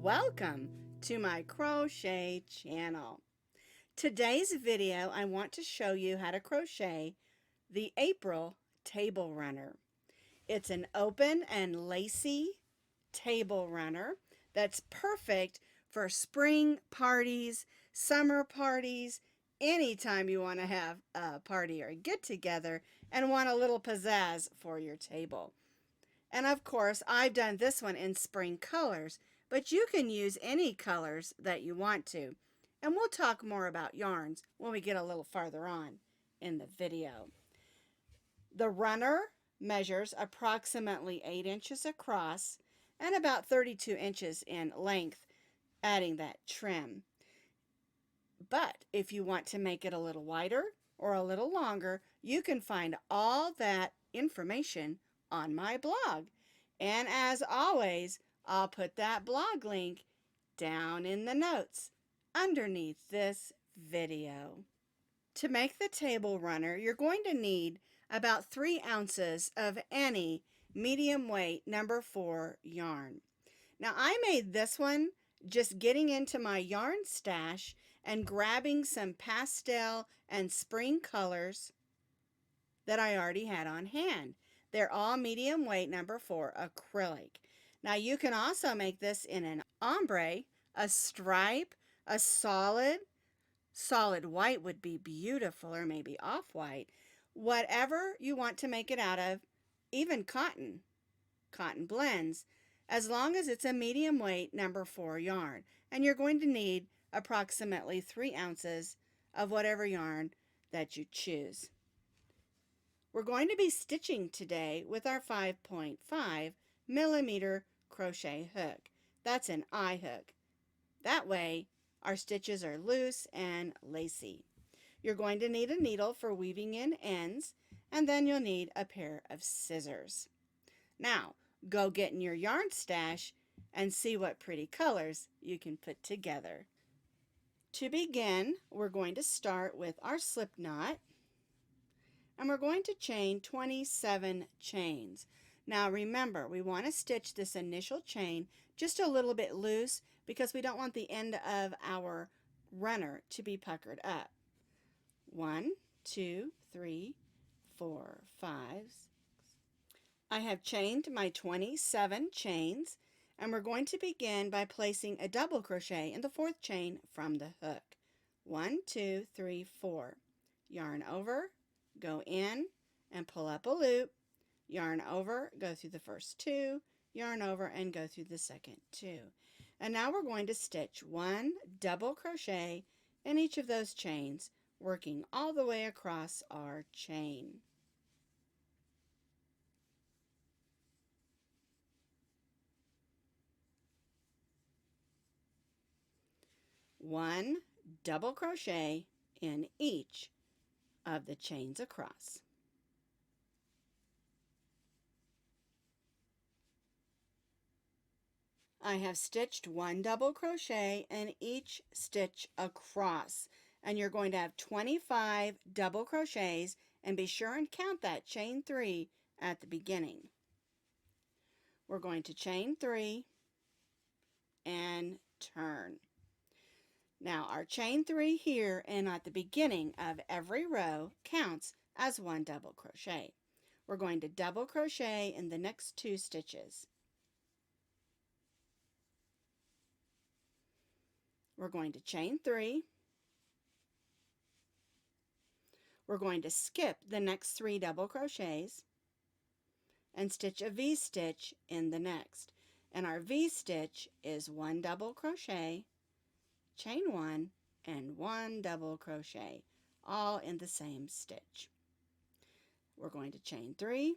Welcome to my crochet channel. Today's video I want to show you how to crochet the April table runner. It's an open and lacy table runner that's perfect for spring parties, summer parties, anytime you want to have a party or a get together and want a little pizzazz for your table. And of course, I've done this one in spring colors, but you can use any colors that you want to. And we'll talk more about yarns when we get a little farther on in the video. The runner measures approximately 8 inches across and about 32 inches in length, adding that trim. But if you want to make it a little wider or a little longer, you can find all that information on my blog. And as always, I'll put that blog link down in the notes underneath this video. To make the table runner, you're going to need about 3 ounces of any medium weight number 4 yarn. Now I made this one just getting into my yarn stash and grabbing some pastel and spring colors that I already had on hand. They're all medium weight number 4 acrylic. Now you can also make this in an ombre, a stripe, a solid white would be beautiful, or maybe off-white. Whatever you want to make it out of, even cotton blends, as long as it's a medium weight number 4 yarn. And you're going to need approximately 3 ounces of whatever yarn that you choose. We're going to be stitching today with our 5.5 millimeter crochet hook. That's an eye hook. That way our stitches are loose and lacy. You're going to need a needle for weaving in ends, and then you'll need a pair of scissors. Now, go get in your yarn stash and see what pretty colors you can put together. To begin, we're going to start with our slip knot, and we're going to chain 27 chains. Now remember, we want to stitch this initial chain just a little bit loose because we don't want the end of our runner to be puckered up. 1, 2, 3, 4, 5, 6. I have chained my 27 chains, and we're going to begin by placing a double crochet in the 4th chain from the hook. 1, 2, 3, 4. Yarn over, go in, and pull up a loop. Yarn over, go through the first 2, yarn over, and go through the second 2. And now we're going to stitch 1 double crochet in each of those chains, working all the way across our chain. One double crochet in each of the chains across. I have stitched 1 double crochet in each stitch across, and you're going to have 25 double crochets, and be sure and count that chain 3 at the beginning. We're going to chain 3 and turn. Now our chain 3 here and at the beginning of every row counts as 1 double crochet. We're going to double crochet in the next 2 stitches. We're going to chain 3. We're going to skip the next 3 double crochets and stitch a V-stitch in the next. And our V-stitch is 1 double crochet, chain 1, and 1 double crochet, all in the same stitch. We're going to chain 3.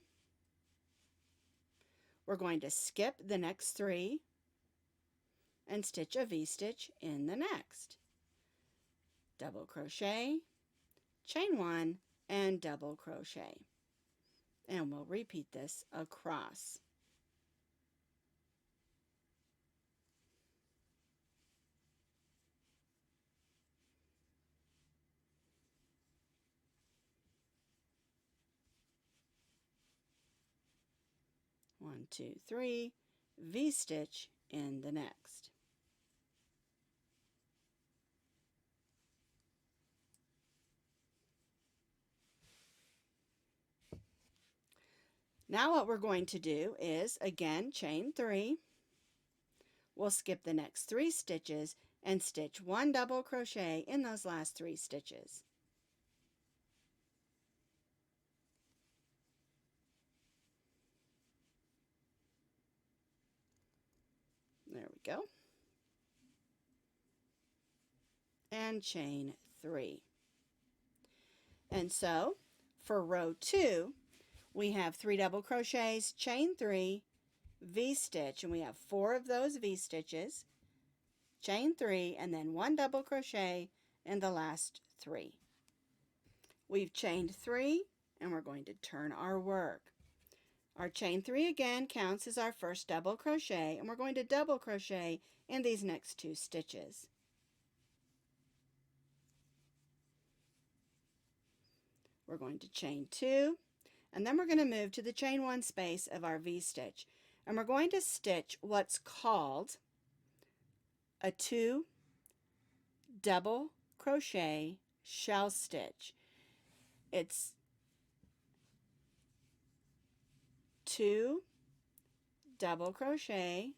We're going to skip the next 3 and stitch a V-stitch in the next. Double crochet, chain 1, and double crochet. And we'll repeat this across. One, two, three, V-stitch in the next. Now what we're going to do is, again, chain 3. We'll skip the next 3 stitches and stitch 1 double crochet in those last 3 stitches. There we go. And chain 3. And so for row 2, we have 3 double crochets, chain 3, V-stitch, and we have 4 of those V-stitches, chain 3, and then 1 double crochet in the last 3. We've chained 3, and we're going to turn our work. Our chain 3 again counts as our first double crochet, and we're going to double crochet in these next 2 stitches. We're going to chain 2, and then we're going to move to the chain 1 space of our V-stitch, and we're going to stitch what's called a 2 double crochet shell stitch. It's 2 double crochet,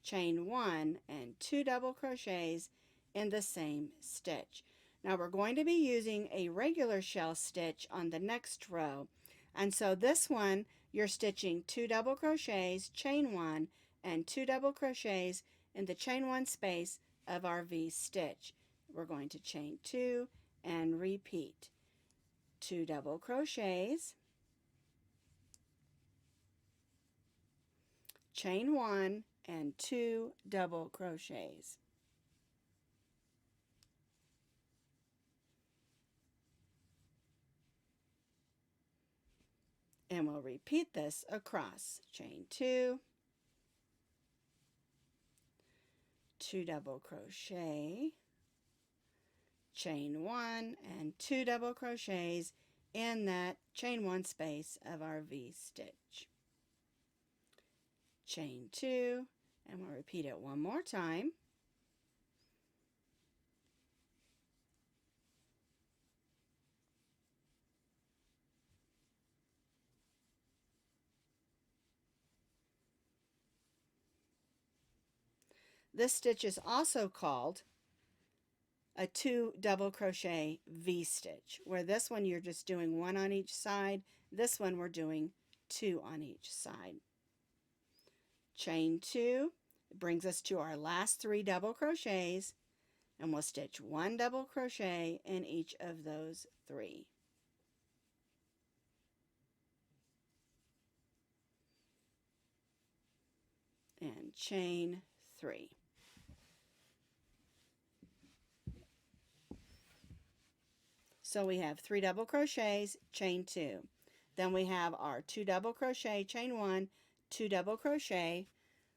chain 1, and 2 double crochets in the same stitch. Now we're going to be using a regular shell stitch on the next row, and so this one you're stitching 2 double crochets, chain 1, and 2 double crochets in the chain 1 space of our V-stitch. We're going to chain 2 and repeat. 2 double crochets, chain 1, and 2 double crochets. And we'll repeat this across. Chain 2, 2 double crochet, chain 1, and 2 double crochets in that chain 1 space of our V-stitch. Chain 2, and we'll repeat it one more time. This stitch is also called a 2 double crochet V-stitch, where this one you're just doing 1 on each side. This one we're doing 2 on each side. Chain 2 brings us to our last 3 double crochets, and we'll stitch 1 double crochet in each of those 3. And chain 3. So we have 3 double crochets, chain 2. Then we have our 2 double crochet, chain 1, 2 double crochet,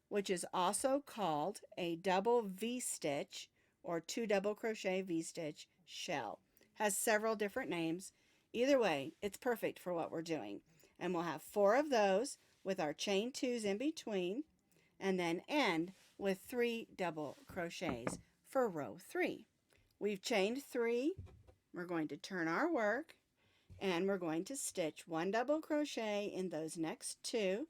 which is also called a double V-stitch or 2 double crochet V-stitch shell. Has several different names. Either way, it's perfect for what we're doing. And we'll have 4 of those with our chain 2s in between, and then end with 3 double crochets for row 3. We've chained 3. We're going to turn our work, and we're going to stitch 1 double crochet in those next 2,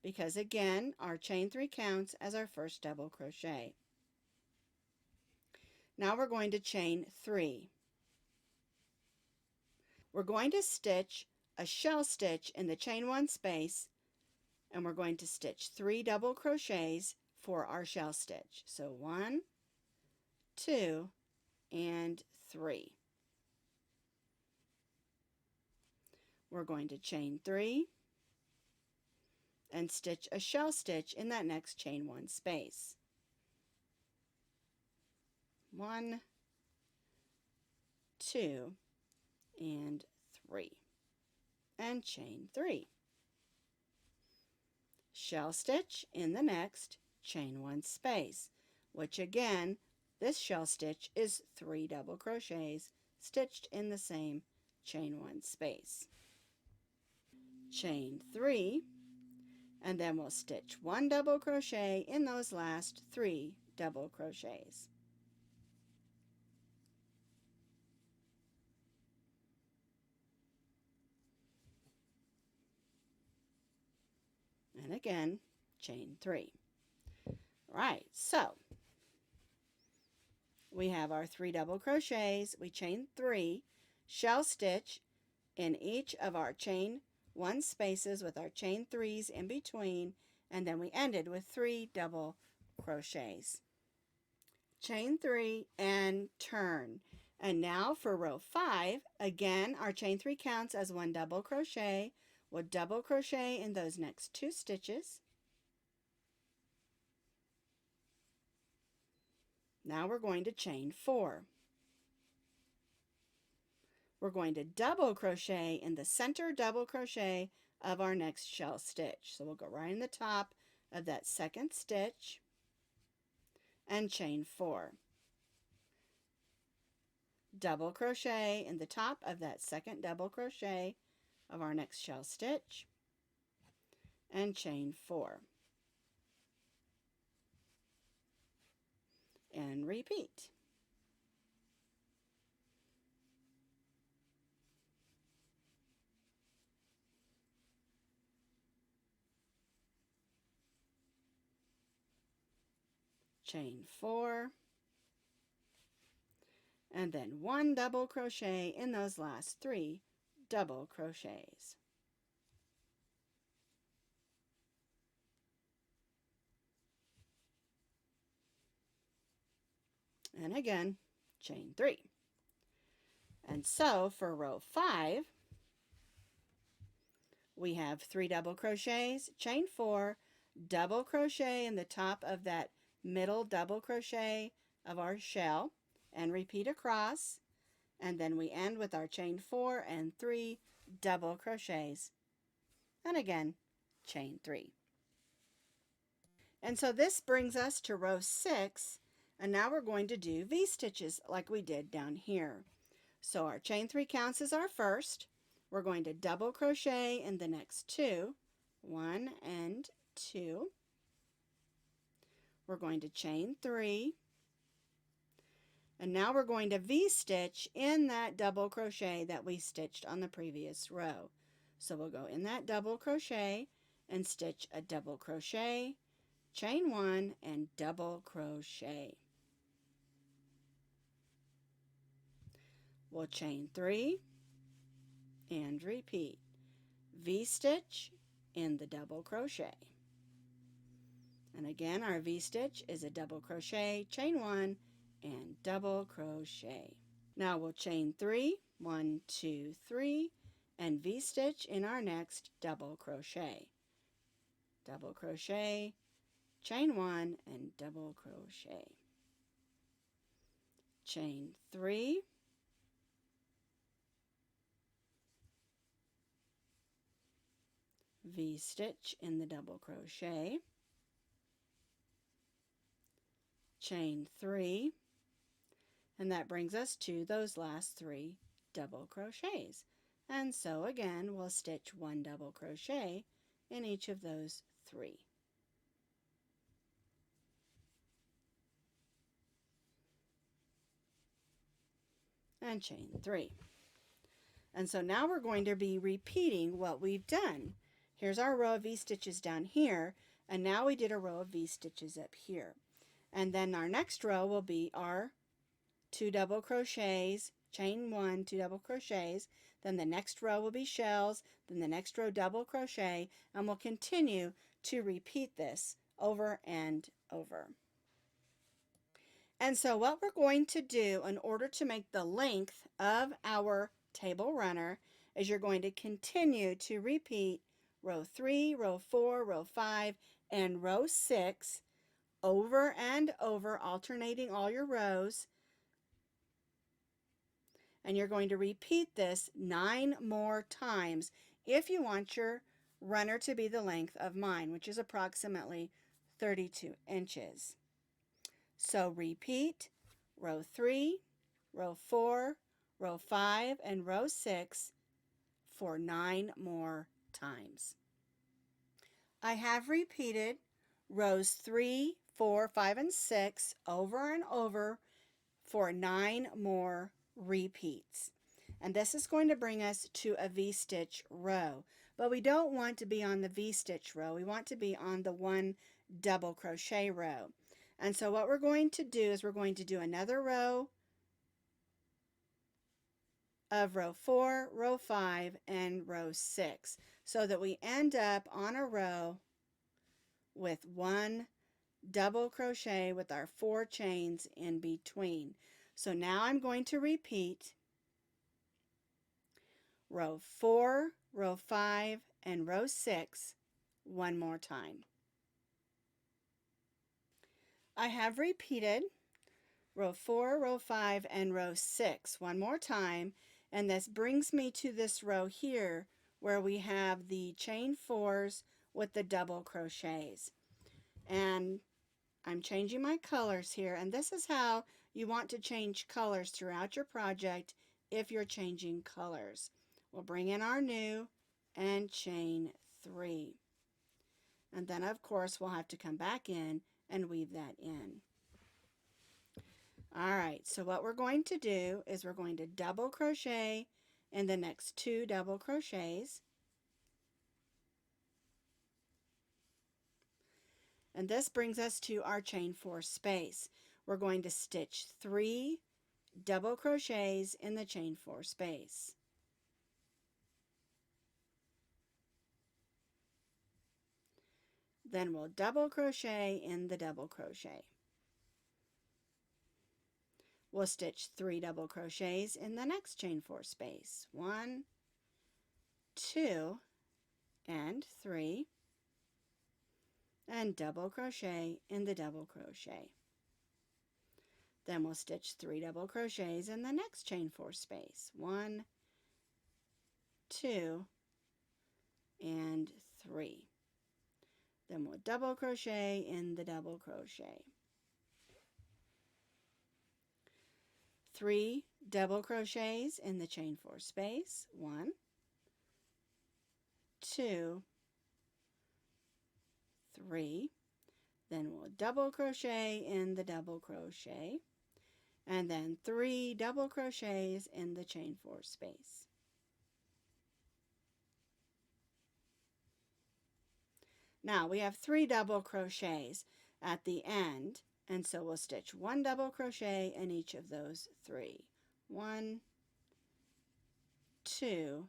because again our chain 3 counts as our first double crochet. Now we're going to chain 3. We're going to stitch a shell stitch in the chain 1 space, and we're going to stitch 3 double crochets for our shell stitch. So 1, 2, and 3. We're going to chain 3 and stitch a shell stitch in that next chain 1 space. 1, 2, and 3. And chain 3. Shell stitch in the next chain 1 space, which again, this shell stitch is 3 double crochets stitched in the same chain 1 space. Chain 3, and then we'll stitch 1 double crochet in those last 3 double crochets. and again chain 3. Right, so we have our 3 double crochets, we chain 3, shell stitch in each of our chain 1 spaces with our chain 3s in between, and then we ended with 3 double crochets. Chain 3 and turn. And now for row 5, again our chain 3 counts as 1 double crochet. We'll double crochet in those next 2 stitches. Now we're going to chain 4. We're going to double crochet in the center double crochet of our next shell stitch. So we'll go right in the top of that second stitch and chain 4. Double crochet in the top of that second double crochet of our next shell stitch and chain 4. And repeat. Chain 4, and then 1 double crochet in those last 3 double crochets. And again, chain 3. And so for row 5, we have 3 double crochets, chain 4, double crochet in the top of that middle double crochet of our shell, and repeat across, and then we end with our chain 4 and 3 double crochets, and again chain 3. And so this brings us to row 6, and now we're going to do V-stitches like we did down here. So our chain 3 counts as our first. We're going to double crochet in the next 2, 1 and 2. We're going to chain 3, and now we're going to V-stitch in that double crochet that we stitched on the previous row. So we'll go in that double crochet and stitch a double crochet, chain 1 and double crochet. We'll chain 3 and repeat. V-stitch in the double crochet. And again, our V-stitch is a double crochet, chain 1, and double crochet. Now we'll chain 3, 1, 2, 3, and V-stitch in our next double crochet. Double crochet, chain 1, and double crochet. Chain 3, V-stitch in the double crochet, chain 3, and that brings us to those last 3 double crochets. And so again, we'll stitch 1 double crochet in each of those 3. And chain 3. And so now we're going to be repeating what we've done. Here's our row of V-stitches down here, and now we did a row of V-stitches up here. And then our next row will be our 2 double crochets, chain 1, 2 double crochets, then the next row will be shells, then the next row double crochet, and we'll continue to repeat this over and over. And so what we're going to do in order to make the length of our table runner is you're going to continue to repeat row 3, row 4, row 5, and row 6 over and over, alternating all your rows. And you're going to repeat this 9 more times if you want your runner to be the length of mine, which is approximately 32 inches. So repeat row 3, row 4, row 5, and row 6 for 9 more times. I have repeated rows 3, 4, 5, and 6 over and over for 9 more repeats. And this is going to bring us to a V-stitch row. but we don't want to be on the V-stitch row. We want to be on the one double crochet row. And so what we're going to do is we're going to do another row of row 4, row 5, and row 6, so that we end up on a row with one double crochet with our 4 chains in between. So now I'm going to repeat row 4, row 5, and row 6 one more time. I have repeated row 4, row 5, and row 6 one more time, and this brings me to this row here where we have the chain 4s with the double crochets. And I'm changing my colors here, and this is how you want to change colors throughout your project if you're changing colors. We'll bring in our new and chain 3. And then of course we'll have to come back in and weave that in. Alright, so what we're going to do is we're going to double crochet in the next 2 double crochets. And this brings us to our chain 4 space. We're going to stitch 3 double crochets in the chain 4 space. Then we'll double crochet in the double crochet. We'll stitch 3 double crochets in the next chain 4 space. 1, 2, and 3. And double crochet in the double crochet. Then we'll stitch 3 double crochets in the next chain 4 space. 1, 2, and 3. Then we'll double crochet in the double crochet. 3 double crochets in the chain 4 space. 1, 2, 3. Then we'll double crochet in the double crochet, and then 3 double crochets in the chain 4 space. Now we have 3 double crochets at the end, and so we'll stitch 1 double crochet in each of those 3. 1, 2,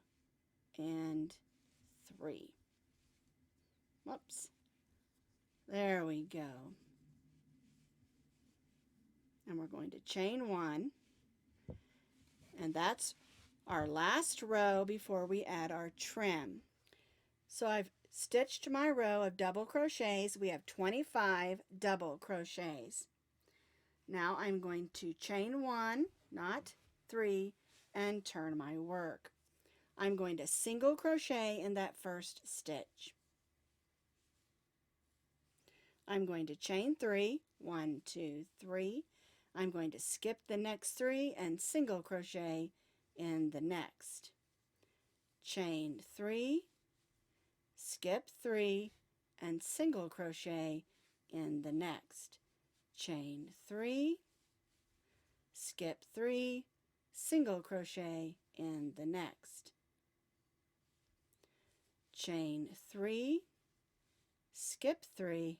and 3. Whoops. There we go. And we're going to chain 1, and that's our last row before we add our trim. So I've stitched my row of double crochets. We have 25 double crochets. Now I'm going to chain 1, not 3, and turn my work. I'm going to single crochet in that first stitch. I'm going to chain 3, 1, 2, 3. I'm going to skip the next 3 and single crochet in the next. Chain 3, skip 3, and single crochet in the next. Chain 3, skip 3, single crochet in the next. Chain 3, skip 3,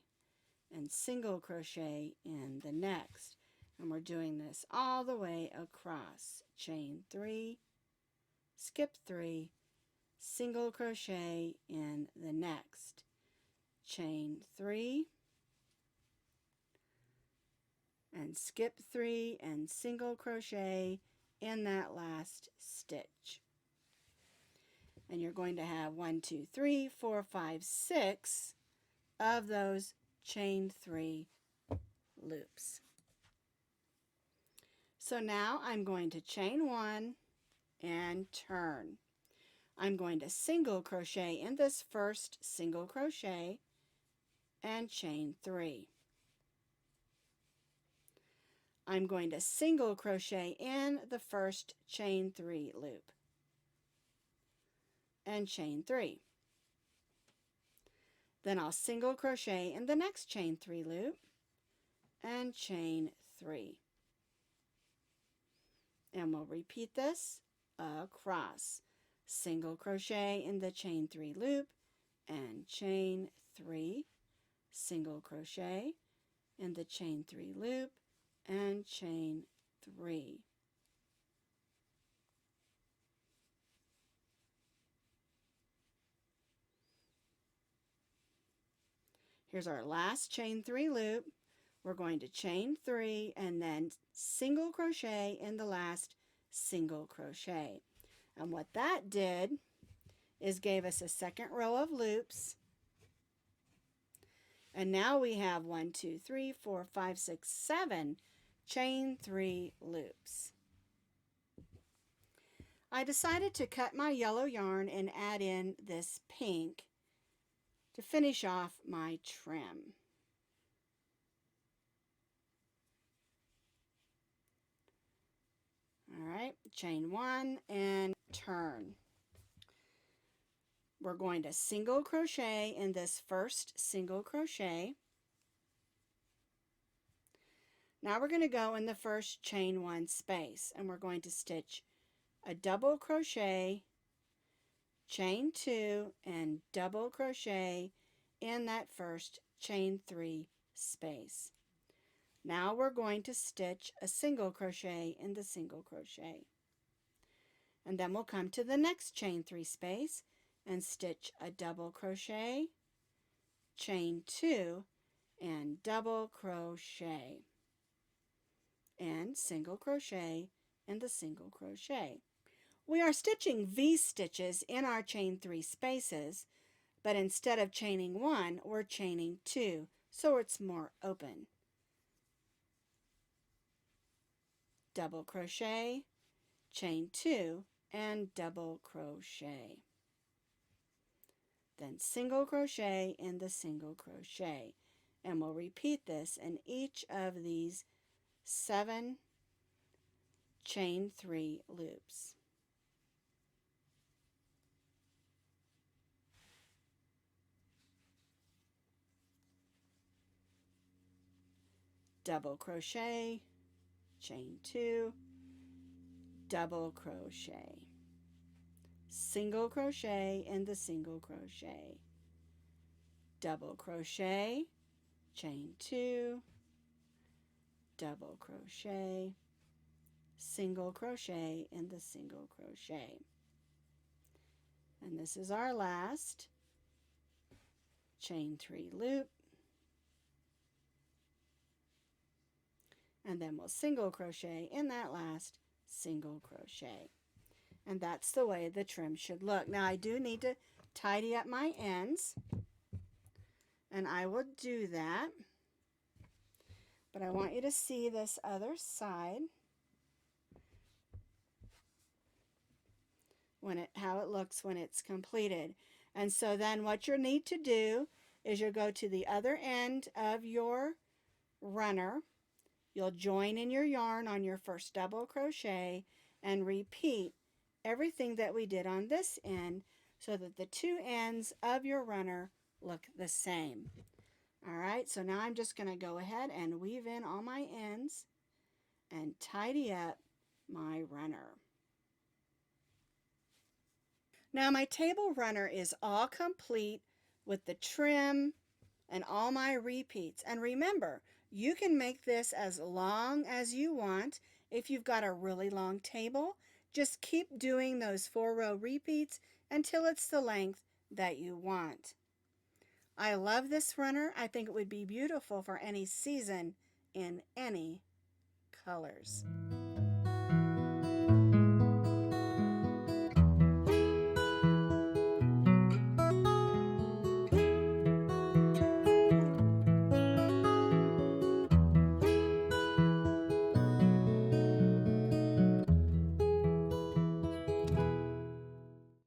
and single crochet in the next. And we're doing this all the way across. Chain 3, skip 3, single crochet in the next. Chain 3, and skip 3 and single crochet in that last stitch. And you're going to have 1, 2, 3, 4, 5, 6 of those chain 3 loops. So now I'm going to chain 1 and turn. I'm going to single crochet in this first single crochet and chain 3. I'm going to single crochet in the first chain 3 loop and chain 3. Then I'll single crochet in the next chain 3 loop and chain 3. And we'll repeat this across. single crochet in the chain 3 loop, and chain 3, single crochet in the chain 3 loop, and chain 3. Here's our last chain 3 loop. We're going to chain 3 and then single crochet in the last single crochet. And what that did is gave us a second row of loops. And now we have 1, 2, 3, 4, 5, 6, 7 chain 3 loops. I decided to cut my yellow yarn and add in this pink to finish off my trim. All right, chain 1 and turn. We're going to single crochet in this first single crochet. Now we're going to go in the first chain 1 space, and we're going to stitch a double crochet, chain 2, and double crochet in that first chain 3 space. Now we're going to stitch a single crochet in the single crochet. And then we'll come to the next chain 3 space and stitch a double crochet, chain 2, and double crochet, and single crochet in the single crochet. We are stitching V-stitches in our chain 3 spaces, but instead of chaining 1, we're chaining 2, so it's more open. Double crochet, chain 2, and double crochet. Then single crochet in the single crochet. And we'll repeat this in each of these 7 chain 3 loops. Double crochet, chain 2, double crochet, single crochet in the single crochet, double crochet, chain 2, double crochet, single crochet in the single crochet. And this is our last chain 3 loop. And then we'll single crochet in that last single crochet. And that's the way the trim should look. Now I do need to tidy up my ends, and I will do that. But I want you to see this other side, how it looks when it's completed. And so then what you'll need to do is you'll go to the other end of your runner. You'll join in your yarn on your first double crochet and repeat everything that we did on this end so that the two ends of your runner look the same. All right, so now I'm just going to go ahead and weave in all my ends and tidy up my runner. Now my table runner is all complete with the trim and all my repeats. And remember, you can make this as long as you want. If you've got a really long table, just keep doing those 4-row repeats until it's the length that you want. I love this runner. I think it would be beautiful for any season in any colors.